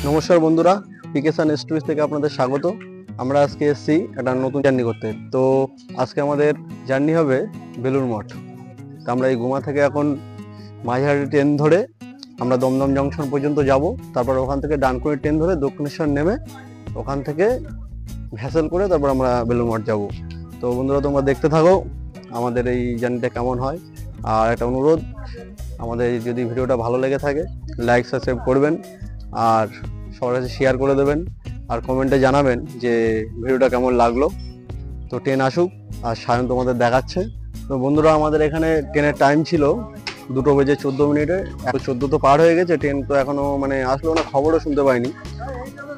নমস্কার বন্ধুরা, পিকেসান স্টুডিওস থেকে আপনাদের স্বাগত। আমরা আজকে এসেছি একটা নতুন জার্নি করতে। তো আজকে আমাদের জার্নি হবে বেলুড় মঠ। তো আমরা এই গুমা থেকে এখন মাঝিহাটি ট্রেন ধরে আমরা দমদম জংশন পর্যন্ত যাব। তারপর ওখান থেকে ডানকুনি ট্রেন ধরে দক্ষিণেশ্বর নেমে ওখান থেকে ভ্যাসেল করে তারপর আমরা বেলুড় মঠ যাব। তো বন্ধুরা, তোমরা দেখতে থাকো আমাদের এই জার্নিটা কেমন হয়। আর একটা অনুরোধ, আমাদের যদি ভিডিওটা ভালো লেগে থাকে লাইক সাবস্ক্রাইব করবেন আর সবার কাছে শেয়ার করে দেবেন আর কমেন্টে জানাবেন যে ভিডিওটা কেমন লাগলো। তো ট্রেন আসুক আর সায়ন তোমাদের দেখাচ্ছে। তো বন্ধুরা, আমাদের এখানে ট্রেনের টাইম ছিল 2:14, এখন 14 তো পার হয়ে গেছে, ট্রেন তো এখনো আসলো না, খবরও শুনতে পাইনি।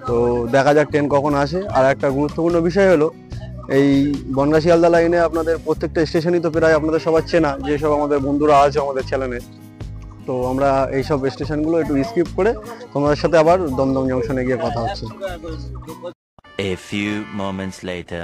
তো দেখা যাক ট্রেন কখন আসে। আর একটা গুরুত্বপূর্ণ বিষয় হলো, এই বনগাঁ শিয়ালদা লাইনে আপনাদের প্রত্যেকটা স্টেশনই তো প্রায় আপনাদের সবার চেনা, যেসব আমাদের বন্ধুরা আছে আমাদের চ্যানেলে। তো আমরা এইসব স্টেশনগুলো একটু স্কিপ করে তোমাদের সাথে আবার দমদম জংশনে গিয়ে কথা হচ্ছে। A few moments later.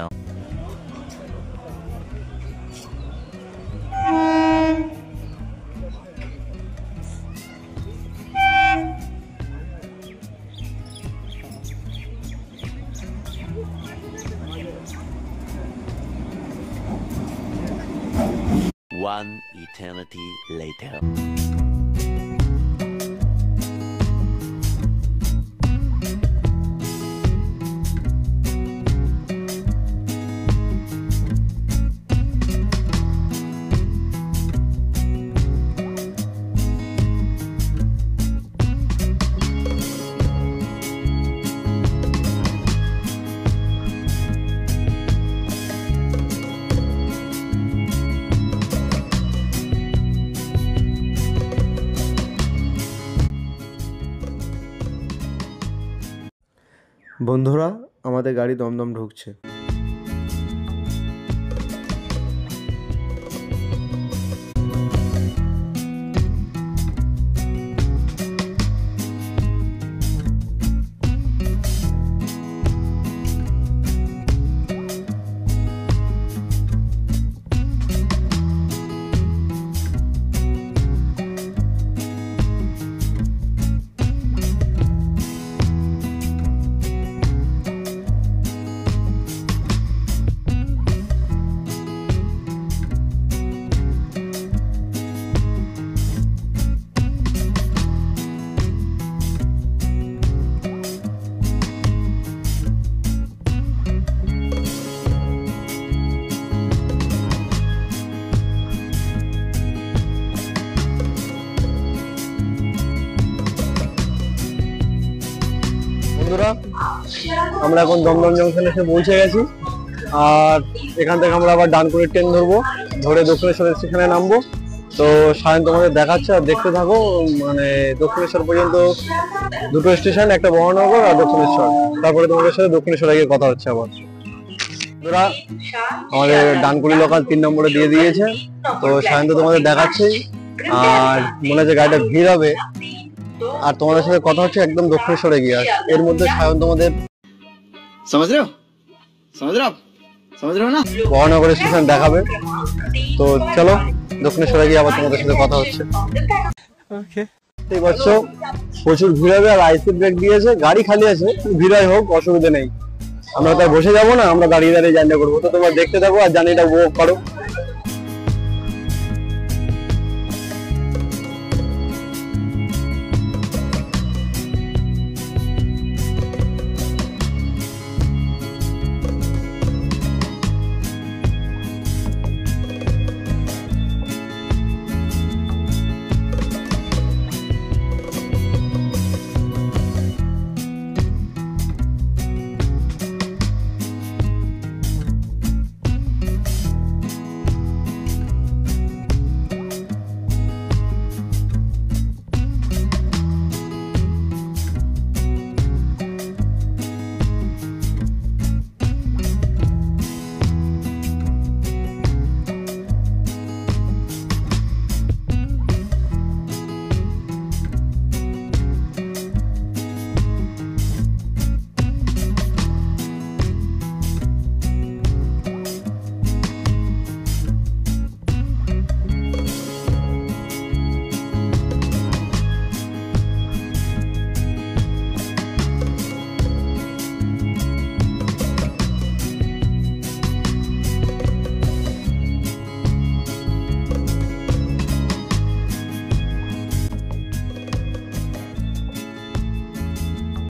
One eternity later. বন্ধুরা, আমাদের গাড়ি দমদম ঢুকছে। বন্ধুরা, আমরা এখন দমদম জংশনে এসে পৌঁছে গেছি। আর এখান থেকে আমরা আবার ডানকুনি ট্রেন ধরবো, ধরে দক্ষিণেশ্বর স্টেশনে নামবো। তো সায়ন তোমাদের দেখাচ্ছে আর দেখতে থাকো। দক্ষিণেশ্বর পর্যন্ত দুটো স্টেশন, একটা বহনগর আর দক্ষিণেশ্বর। তারপরে তোমাদের সাথে দক্ষিণেশ্বরে গিয়ে কথা হচ্ছে আবার। বন্ধুরা, আমাদের ডানকুনি লোকাল 3 নম্বরে দিয়ে দিয়েছে। তো সায়ন তো তোমাদের দেখাচ্ছেই, আর মনে হচ্ছে গাড়িটা ভিড় হবে। আর তোমাদের সাথে কথা হচ্ছে একদম দক্ষিণেশ্বরে গিয়ে। এর মধ্যে সায়ন তোমাদের বহনগর স্টেশন দেখাবে। তো চলো দক্ষিণেশ্বরে গিয়ে আবার তোমাদের সাথে কথা হচ্ছে। প্রচুর ভিড় হবে আর আইসি ব্রেক দিয়েছে, গাড়ি খালি আছে, ভিড়াই হোক অসুবিধা নেই। আমরা তাই বসে যাবো না, আমরা দাঁড়িয়ে দাঁড়িয়ে জার্নি করবো। তো তোমরা দেখতে থাকো আর জার্নিটা উপভোগ করো।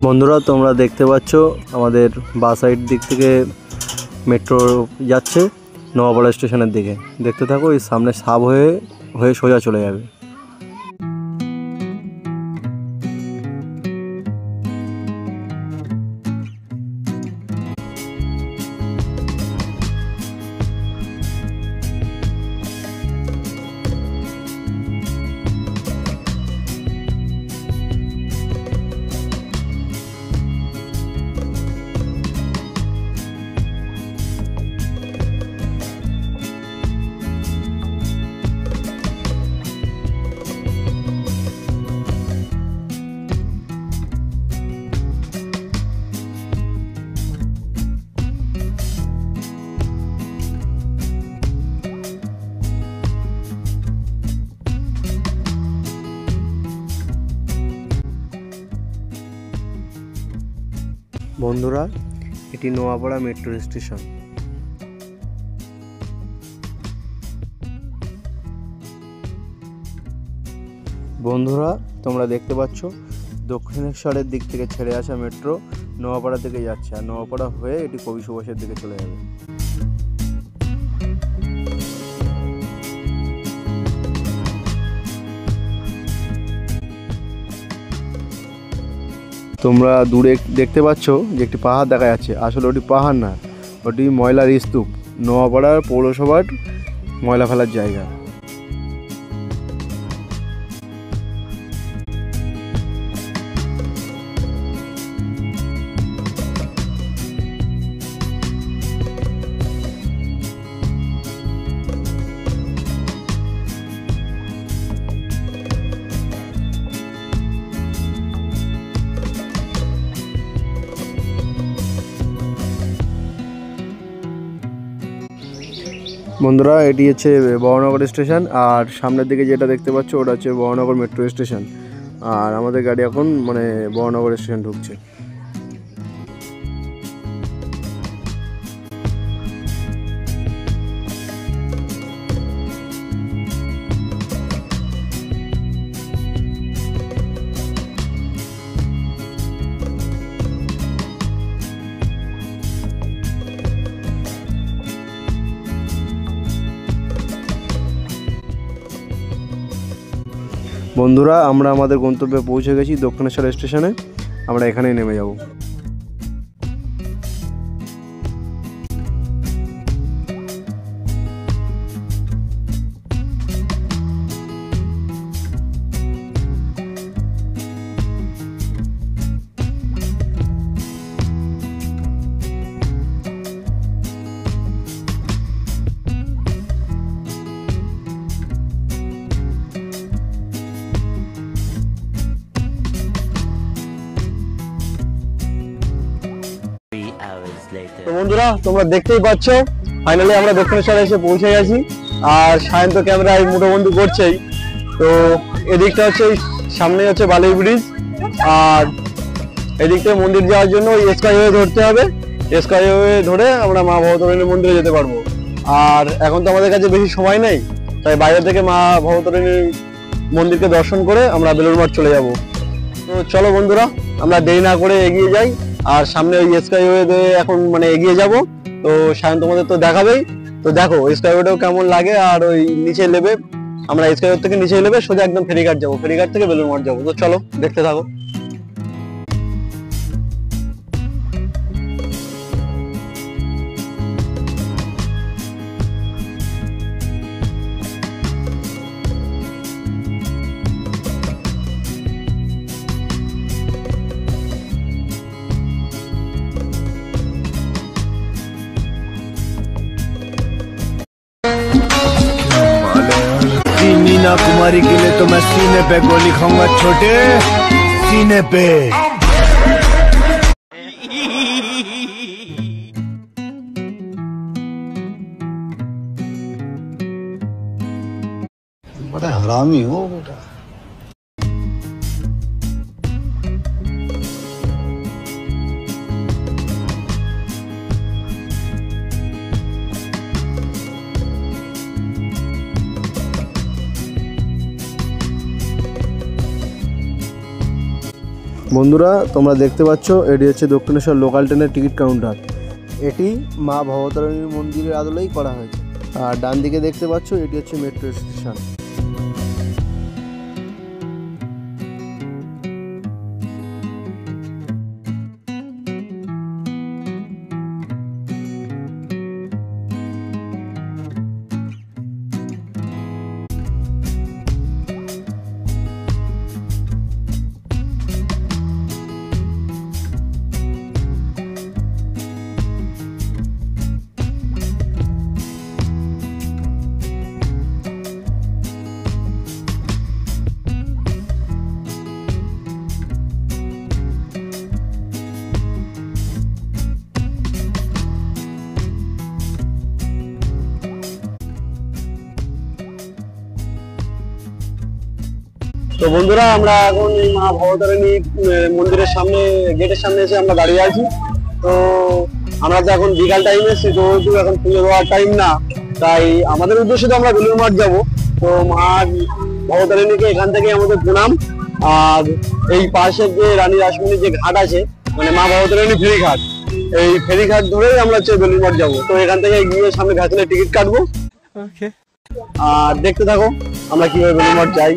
বন্ধুরা তোমরা দেখতে পাচ্ছ আমাদের বাঁ সাইড দিক থেকে মেট্রো যাচ্ছে নোয়াপাড়া স্টেশনের দিকে। দেখতে থাকো, এই সামনে সাব হয়ে সোজা চলে যাবে। বন্ধুরা এটি নোয়াপাড়া মেট্রো স্টেশন। বন্ধুরা তোমরা দেখতে পাচ্ছ দক্ষিণেশ্বরের দিক থেকে ছেড়ে আসা মেট্রো নোয়াপাড়া থেকে যাচ্ছে, আর নোয়াপাড়া হয়ে এটি কবি সুভাষের দিকে চলে যাবে। তোমরা দূরে দেখতে পাচ্ছ যে একটি পাহাড় দেখা যাচ্ছে, আসলে ওটি পাহাড় না, ওটি ময়লার স্তূপ, নোয়াপাড়ার পৌরসভার ময়লা ফেলার জায়গা। বন্ধুরা এটি হচ্ছে বহনগর স্টেশন, আর সামনের দিকে যেটা দেখতে পাচ্ছ ওটা হচ্ছে বহনগর মেট্রো স্টেশন, আর আমাদের গাড়ি এখন বহনগর স্টেশন ঢুকছে। বন্ধুরা আমরা আমাদের গন্তব্যে পৌঁছে গেছি দক্ষিণেশ্বর স্টেশনে, আমরা এখানেই নেমে যাব। তো বন্ধুরা তোমরা দেখতেই পাচ্ছ ফাইনালি আমরা দক্ষিণেশ্বরে এসে পৌঁছে গেছি, আর সায়ন্ত ক্যামেরায় মুঠোবন্ধু করছেই। তো এদিকটা হচ্ছে সামনে হচ্ছে বালি ব্রিজ, আর এদিক থেকে মন্দির যাওয়ার জন্য ওই স্কাইওয়ে ধরতে হবে। স্কাইওয়ে ধরে আমরা মা ভবতারিণী মন্দিরে যেতে পারবো। আর এখন তো আমাদের কাছে বেশি সময় নেই, তাই বাইরে থেকে মা ভবতারিণী মন্দিরকে দর্শন করে আমরা বেলুড় মঠ চলে যাব। তো চলো বন্ধুরা আমরা দেরি না করে এগিয়ে যাই, আর সামনে ওই স্কাইওয়ে এখন এগিয়ে যাব। তো সায়ন তোমাদের তো দেখাবেই, তো দেখো স্কাইওয়েটাও কেমন লাগে। আর ওই নিচে নেবে, আমরা স্কাইওয়ে থেকে নিচে নেবে সোজা একদম ফেরিঘাট যাবো, ফেরিঘাট থেকে বেলুড় মঠ যাবো। তো চলো দেখতে থাকো। मीना कुमारी के लिए तो मैं सीने पे गोली खाऊंगा छोटे, सीने पे। बड़ा हरामी हो बेटा। বন্ধুরা তোমরা দেখতে পাচ্ছ এটি হচ্ছে দক্ষিণেশ্বর লোকাল ট্রেনের টিকিট কাউন্টার। এটি মা ভবতারিণীর মন্দিরের আদলেই করা হয়েছে। আর ডান দিকে দেখতে পাচ্ছ এটি হচ্ছে মেট্রো স্টেশন। তো বন্ধুরা আমরা এখন এই মা ভবতারিণী মন্দিরের সামনে গেটের সামনে এসে আমরা দাঁড়িয়ে আছি। তো আমরা তো এখন বিকাল টাইম এসেছি, তো এখন পুজো দেওয়ার টাইম না, তাই আমাদের উদ্দেশ্যে তো আমরা বেলুড় মঠ যাবো। তো মা ভবতারিণীকে এখান থেকে আমাদের প্রণাম। আর এই পাশের যে রানী রাসমণির যে ঘাট আছে, মানে মা ভবতারিণী ফেরিঘাট, এই ফেরিঘাট ধরেই আমরা হচ্ছে বেলুড় মঠ যাবো। তো এখান থেকে গিয়ে সামনে ভ্যাসেলের টিকিট কাটবো। আর দেখতে থাকো আমরা কিভাবে বেলুড় মঠ যাই।